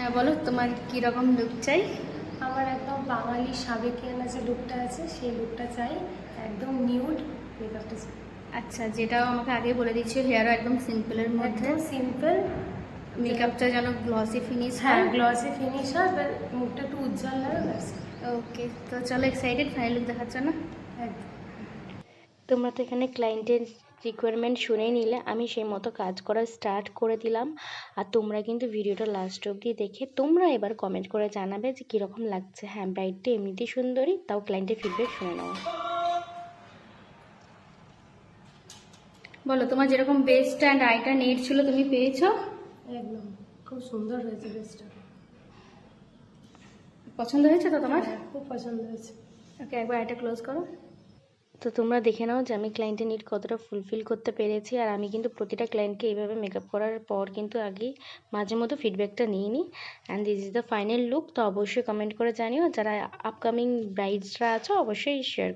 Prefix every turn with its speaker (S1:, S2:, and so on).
S1: হ্যাঁ বলো, তোমার কীরকম লুক চাই?
S2: আমার একদম বাঙালি সাবেকিয়ানা যে লুকটা আছে সেই লুকটা চাই, একদম নিউড মেকআপটা চাই।
S1: আচ্ছা, যেটাও আমাকে আগেই বলে দিচ্ছি, হেয়ারও একদম সিম্পলের মধ্যে,
S2: একদম সিম্পল,
S1: মেকআপটা যেন গ্লসি ফিনিশ
S2: হ্যাঁ
S1: হয়।
S2: গ্লসি ফিনিশ হয়, এবার মুখটা একটু উজ্জ্বল লাগে ব্যাস।
S1: ওকে, তো চলো এক্সাইটেড, ফাইনাল লুক দেখাচ্ছ না?
S2: একদম।
S3: তোমরা তো এখানে ক্লায়েন্টের রিকোয়ারমেন্ট শুনেই নিলে, আমি সেই মতো কাজ করা স্টার্ট করে দিলাম। আর তোমরা কিন্তু ভিডিওটা লাস্ট অবধি দেখে তোমরা এবার কমেন্ট করে জানাবে যে কীরকম লাগছে। হ্যাঁ, ব্রাইডটা এমনিতেই সুন্দরী, তাও ক্লায়েন্টের ফিডব্যাক শুনে নাও।
S1: বলো, তোমার যেরকম বেস্ট অ্যান্ড আইটা নেট ছিল তুমি পেয়েছো?
S2: একদম খুব সুন্দর হয়েছে ড্রেসটা।
S1: পছন্দ হয়েছে তো তোমার?
S2: হ্যাঁ, খুব পছন্দ হয়েছে।
S1: ওকে, একবার আইটা ক্লোজ করো।
S3: তো তোমরা দেখে নাও যে আমি ক্লায়েন্টের নিড কতটা ফুলফিল করতে পেরেছি। আর আমি কিন্তু প্রতিটা ক্লায়েন্টকে এইভাবে মেকআপ করার পর কিন্তু আগেই মাঝে মধ্যে ফিডব্যাকটা নিয়ে নিই। And this is the final look. তো অবশ্যই কমেন্ট করে জানিও, যারা আপকামিং ব্রাইডসরা আছো অবশ্যই শেয়ার